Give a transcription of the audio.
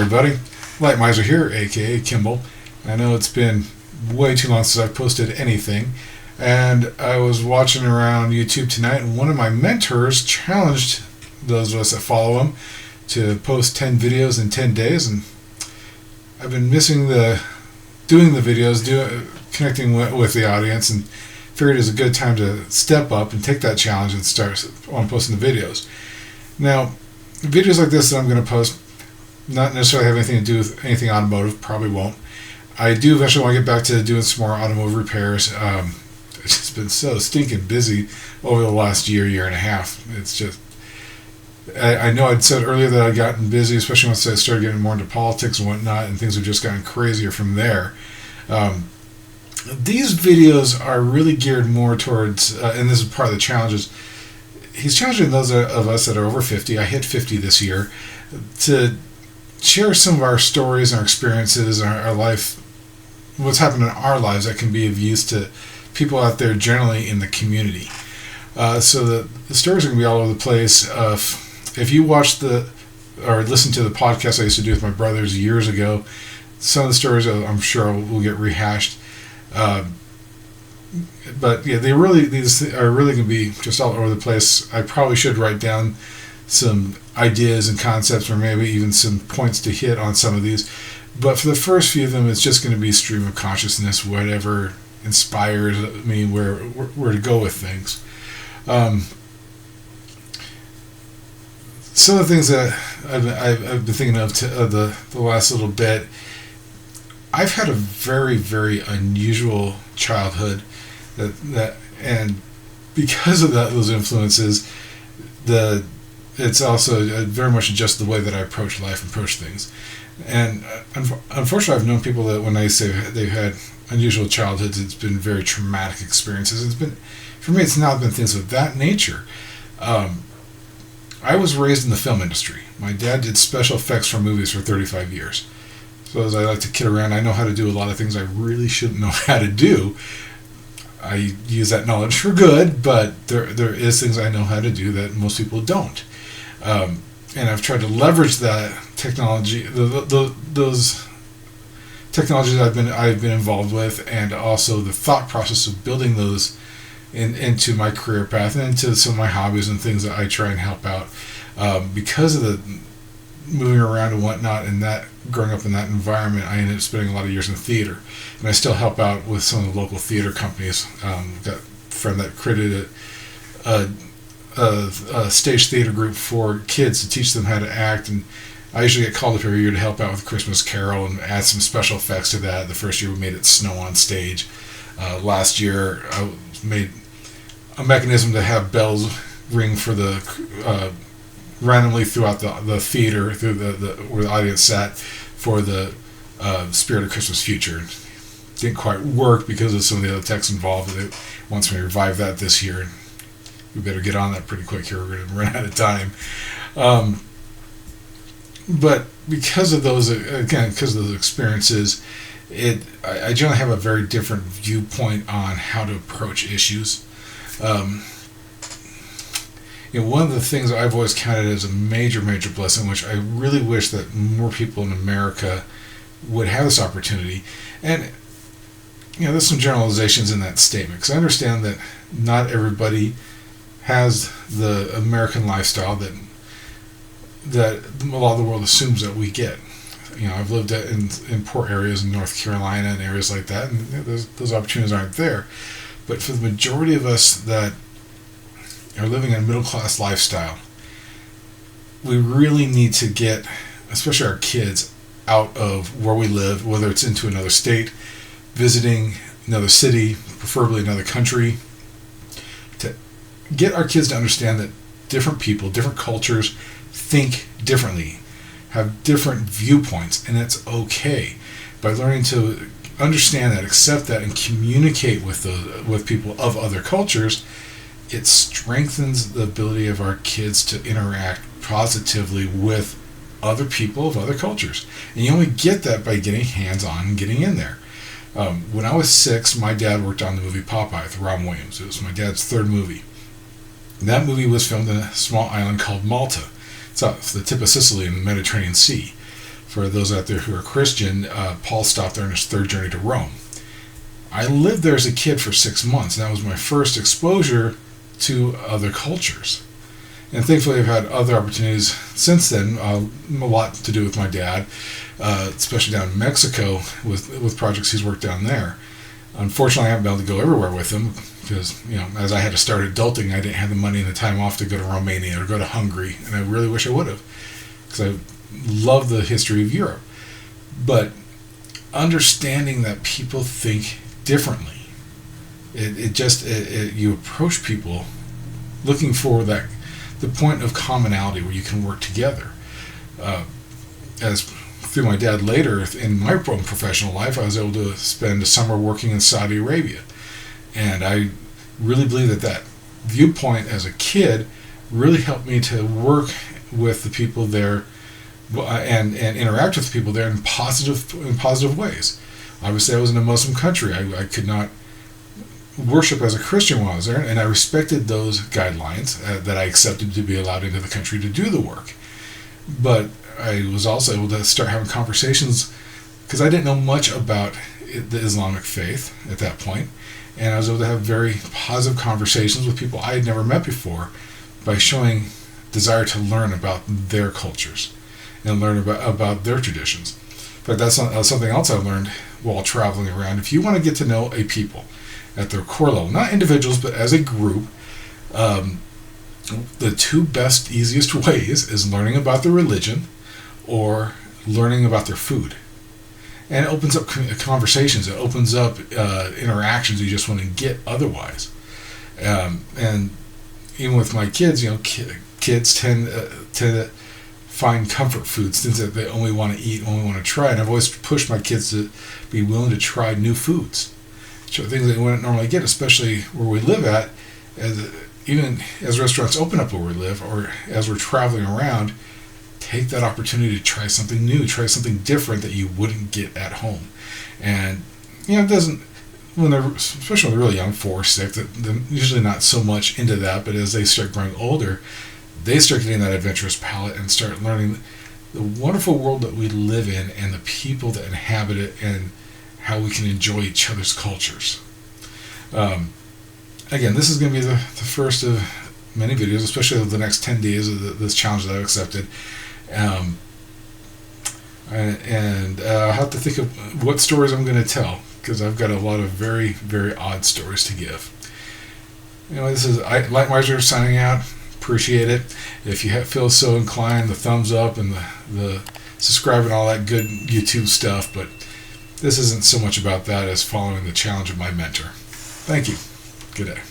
everybody. Light Miser here, aka Kimball. I know it's been way too long since I've posted anything, and I was watching around YouTube tonight, and one of my mentors challenged those of us that follow him to post 10 videos in 10 days, and I've been missing doing the videos, connecting with the audience, and figured it was a good time to step up and take that challenge and start on posting the videos. Now, videos like this that I'm going to post not necessarily have anything to do with anything automotive, probably won't. I do eventually want to get back to doing some more automotive repairs. It's just been so stinking busy over the last year and a half. It's just, I know I'd said earlier that I'd gotten busy, especially once I started getting more into politics and whatnot, and things have just gotten crazier from there. These videos are really geared more towards, and this is part of the challenges, he's challenging those of us that are over 50, I hit 50 this year, to share some of our stories and our experiences and our life, what's happened in our lives that can be of use to people out there generally in the community. So the stories are going to be all over the place. If you watch or listen to the podcast I used to do with my brothers years ago, some of the stories I'm sure will get rehashed. But yeah, these are really going to be just all over the place. I probably should write down some ideas and concepts, or maybe even some points to hit on some of these. But for the first few of them, it's just going to be stream of consciousness, whatever inspires me where to go with things. Some of the things that I've been thinking of the last little bit. I've had a very, very unusual childhood, and because of those influences, it's also very much just the way that I approach life and approach things. And unfortunately, I've known people that when I say they've had unusual childhoods, it's been very traumatic experiences. For me, it's not been things of that nature. I was raised in the film industry. My dad did special effects for movies for 35 years. So as I like to kid around, I know how to do a lot of things I really shouldn't know how to do. I use that knowledge for good, but there is things I know how to do that most people don't. And I've tried to leverage that technology, those technologies I've been involved with, and also the thought process of building those into my career path and into some of my hobbies and things that I try and help out. Because of the moving around and whatnot, and that growing up in that environment, I ended up spending a lot of years in theater, and I still help out with some of the local theater companies. Got a friend that created a stage theater group for kids to teach them how to act, and I usually get called up every year to help out with Christmas Carol and add some special effects to that. The first year we made it snow on stage. Last year I made a mechanism to have bells ring for the randomly throughout the theater, through where the audience sat, for the Spirit of Christmas Future. Didn't quite work because of some of the other techs involved. It wants me to revive that this year, and we better get on that pretty quick here. We're going to run out of time. But because of those experiences, I generally have a very different viewpoint on how to approach issues. One of the things I've always counted as a major, major blessing, which I really wish that more people in America would have this opportunity. And, there's some generalizations in that statement, because I understand that not everybody has the American lifestyle that a lot of the world assumes that we get. I've lived in poor areas in North Carolina and areas like that, and those opportunities aren't there. But for the majority of us that are living a middle-class lifestyle, we really need to get, especially our kids, out of where we live, whether it's into another state, visiting another city, preferably another country, to get our kids to understand that different people, different cultures think differently, have different viewpoints, and it's okay. By learning to understand that, accept that, and communicate with people of other cultures, it strengthens the ability of our kids to interact positively with other people of other cultures. And you only get that by getting hands-on and getting in there. When I was 6, my dad worked on the movie Popeye with Robin Williams. It was my dad's third movie. And that movie was filmed in a small island called Malta. It's off the tip of Sicily in the Mediterranean Sea. For those out there who are Christian, Paul stopped there on his third journey to Rome. I lived there as a kid for 6 months, and that was my first exposure to other cultures. And thankfully, I've had other opportunities since then, a lot to do with my dad, especially down in Mexico with projects he's worked down there. Unfortunately, I haven't been able to go everywhere with him because, as I had to start adulting, I didn't have the money and the time off to go to Romania or go to Hungary, and I really wish I would have, because I love the history of Europe. But understanding that people think differently, you approach people looking for the point of commonality where you can work together. As through my dad later in my own professional life, I was able to spend a summer working in Saudi Arabia, and I really believe that viewpoint as a kid really helped me to work with the people there and interact with people there in positive ways. Obviously, I was in a Muslim country. I could not worship as a Christian when I was there, and I respected those guidelines that I accepted to be allowed into the country to do the work. But I was also able to start having conversations because I didn't know much about the Islamic faith at that point, and I was able to have very positive conversations with people I had never met before by showing desire to learn about their cultures and learn about their traditions. But that's something else I learned while traveling around. If you want to get to know a people at their core level, not individuals, but as a group, the two best, easiest ways is learning about their religion or learning about their food. And it opens up conversations. It opens up interactions you just wouldn't get otherwise. And even with my kids, kids tend to find comfort foods, things that they only want to eat, only want to try. And I've always pushed my kids to be willing to try new foods, things they wouldn't normally get, especially where we live at. Even as restaurants open up where we live, or as we're traveling around, take that opportunity to try something new, try something different that you wouldn't get at home. And it doesn't, especially when they're really young, 4 or 6, they're usually not so much into that. But as they start growing older, they start getting that adventurous palate and start learning the wonderful world that we live in and the people that inhabit it and how we can enjoy each other's cultures. Again, this is going to be the first of many videos, especially over the next 10 days of this challenge that I've accepted. And I'll have to think of what stories I'm going to tell, because I've got a lot of very, very odd stories to give. This is Lightmiser signing out. Appreciate it. If you feel so inclined, the thumbs up and the subscribe and all that good YouTube stuff, but this isn't so much about that as following the challenge of my mentor. Thank you. Good day.